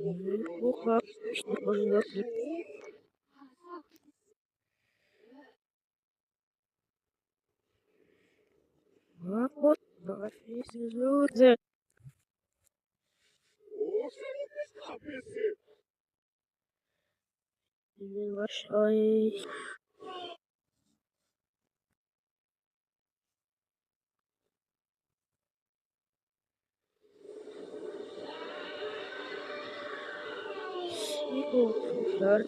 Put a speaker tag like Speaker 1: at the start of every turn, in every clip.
Speaker 1: Pourquoi je te pose la question? Wahrscheinlich Schwiegertochter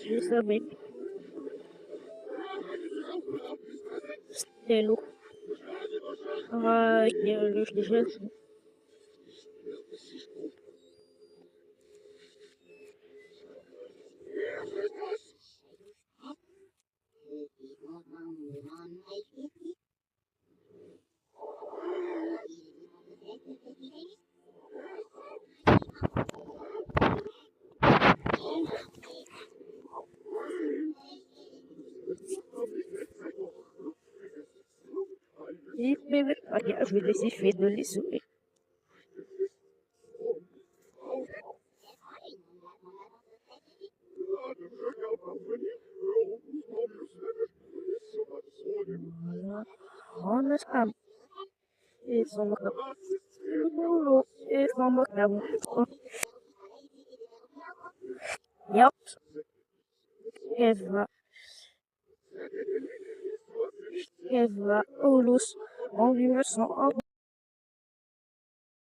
Speaker 1: precisamente Stelo Jesus e bebê aliás ele se fez do liso honest it's on it's on the yep Eva Olus en 1900